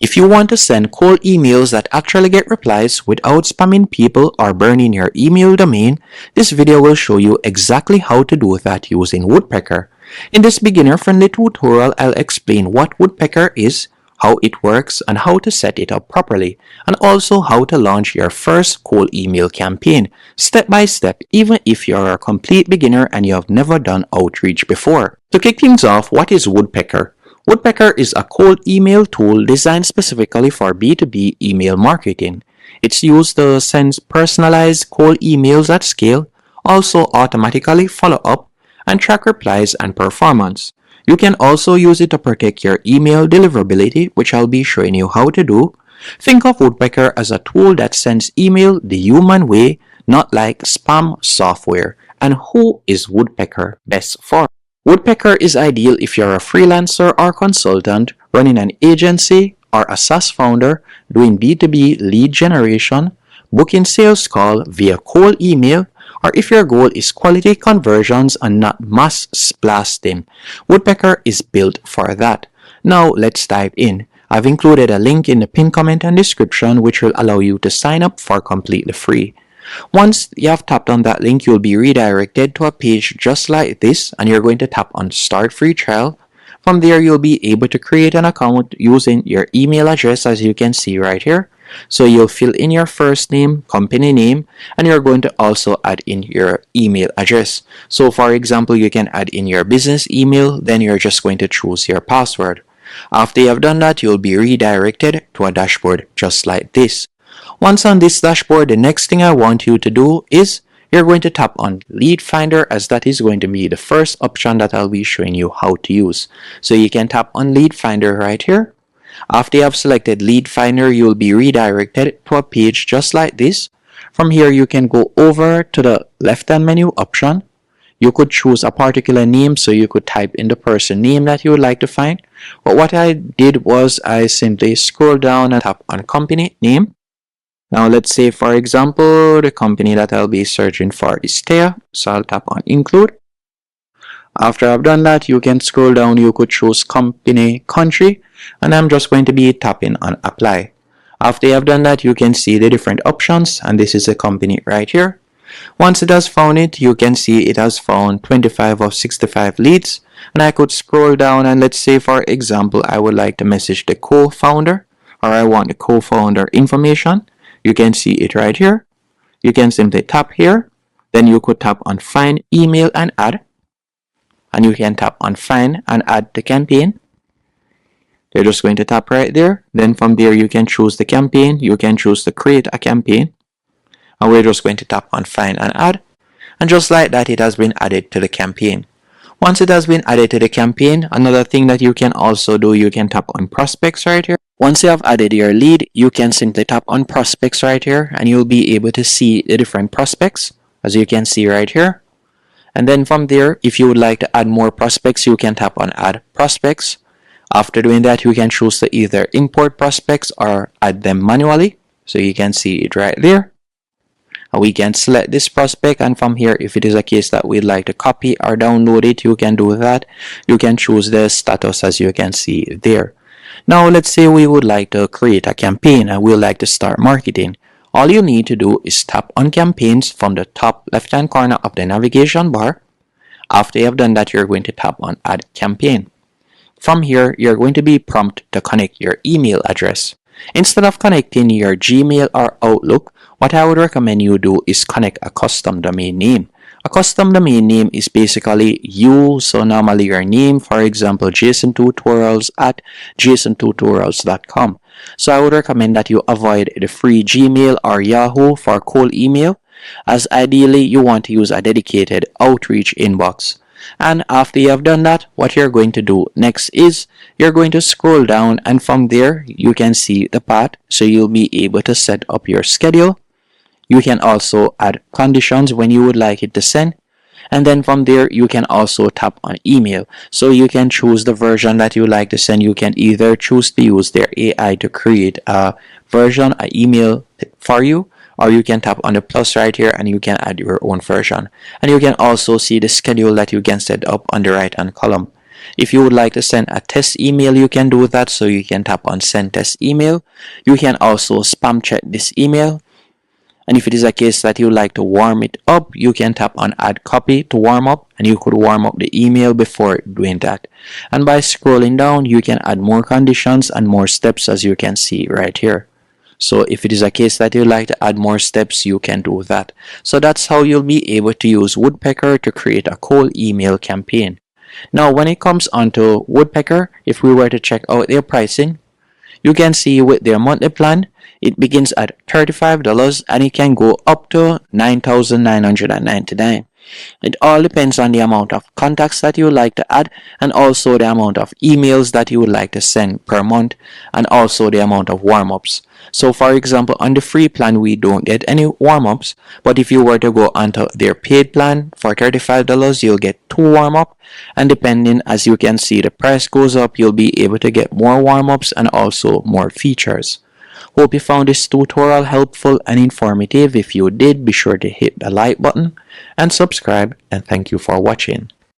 If you want to send cold emails that actually get replies without spamming people or burning your email domain, this video will show you exactly how to do that using Woodpecker. In this beginner-friendly tutorial, I'll explain what Woodpecker is, how it works, and how to set it up properly, and also how to launch your first cold email campaign, step by step, even if you're a complete beginner and you have never done outreach before. To kick things off, what is Woodpecker? Woodpecker is a cold email tool designed specifically for B2B email marketing. It's used to send personalized cold emails at scale, also automatically follow up, and track replies and performance. You can also use it to protect your email deliverability, which I'll be showing you how to do. Think of Woodpecker as a tool that sends email the human way, not like spam software. And who is Woodpecker best for? Woodpecker is ideal if you're a freelancer or consultant running an agency or a SaaS founder doing B2B lead generation, booking sales call via cold email, or if your goal is quality conversions and not mass blasting. Woodpecker is built for that. Now let's dive in. I've included a link in the pinned comment and description which will allow you to sign up for completely free. Once you have tapped on that link, you'll be redirected to a page just like this, and you're going to tap on Start Free Trial. From there, you'll be able to create an account using your email address, as you can see right here. So you'll fill in your first name, company name, and you're going to also add in your email address. So for example, you can add in your business email, then you're just going to choose your password. After you have done that, you'll be redirected to a dashboard just like this. Once on this dashboard, the next thing I want you to do is you're going to tap on Lead Finder, as that is going to be the first option that I'll be showing you how to use. So you can tap on Lead Finder right here. After you have selected Lead Finder, you'll be redirected to a page just like this. From here, you can go over to the left-hand menu option. You could choose a particular name, so you could type in the person name that you would like to find. But what I did was I simply scroll down and tap on company name. Now let's say, for example, the company that I'll be searching for is Thea, so I'll tap on include. After I've done that, you can scroll down, you could choose company country, and I'm just going to be tapping on apply. After you have done that, you can see the different options, and this is the company right here. Once it has found it, you can see it has found 25 of 65 leads, and I could scroll down, and let's say, for example, I would like to message the co-founder, or I want the co-founder information. You can see it right here. You can simply tap here. Then you could tap on Find Email and Add. And you can tap on Find and Add the campaign. You're just going to tap right there. Then from there you can choose the campaign. You can choose to create a campaign. And we're just going to tap on Find and Add. And just like that, it has been added to the campaign. Once it has been added to the campaign, another thing that you can also do, you can tap on Prospects right here. Once you have added your lead, you can simply tap on Prospects right here, and you'll be able to see the different prospects, as you can see right here. And then from there, if you would like to add more prospects, you can tap on Add Prospects. After doing that, you can choose to either import prospects or add them manually. So you can see it right there. We can select this prospect, and from here, if it is a case that we'd like to copy or download it, you can do that. You can choose the status, as you can see there. Now let's say we would like to create a campaign and we'd like to start marketing. All you need to do is tap on campaigns from the top left hand corner of the navigation bar. After you have done that, you're going to tap on Add Campaign. From here, you're going to be prompted to connect your email address. Instead of connecting your Gmail or Outlook, what I would recommend you do is connect a custom domain name. A custom domain name is basically you, so normally your name, for example, jasontutorials at jasontutorials.com. So I would recommend that you avoid the free Gmail or Yahoo for cold email, as ideally you want to use a dedicated outreach inbox. And after you have done that, what you're going to do next is you're going to scroll down, and from there you can see the path, so you'll be able to set up your schedule. You can also add conditions when you would like it to send, and then from there you can also tap on email. So you can choose the version that you like to send. You can either choose to use their AI to create a version, an email for you, or you can tap on the plus right here and you can add your own version. And you can also see the schedule that you can set up on the right hand column. If you would like to send a test email, you can do that. So you can tap on send test email. You can also spam check this email. And if it is a case that you like to warm it up, you can tap on add copy to warm up, and you could warm up the email before doing that. And by scrolling down, you can add more conditions and more steps, as you can see right here. So if it is a case that you like to add more steps, you can do that. So that's how you'll be able to use Woodpecker to create a cold email campaign. Now, when it comes onto Woodpecker, if we were to check out their pricing, you can see with their monthly plan, it begins at $35 and it can go up to $9,999. It all depends on the amount of contacts that you would like to add, and also the amount of emails that you would like to send per month, and also the amount of warm-ups. So for example, on the free plan, we don't get any warm-ups, but if you were to go onto their paid plan for $35, you'll get 2 warm-up, and depending, as you can see, the price goes up, you'll be able to get more warm-ups and also more features. Hope you found this tutorial helpful and informative. If you did, be sure to hit the like button and subscribe, and thank you for watching.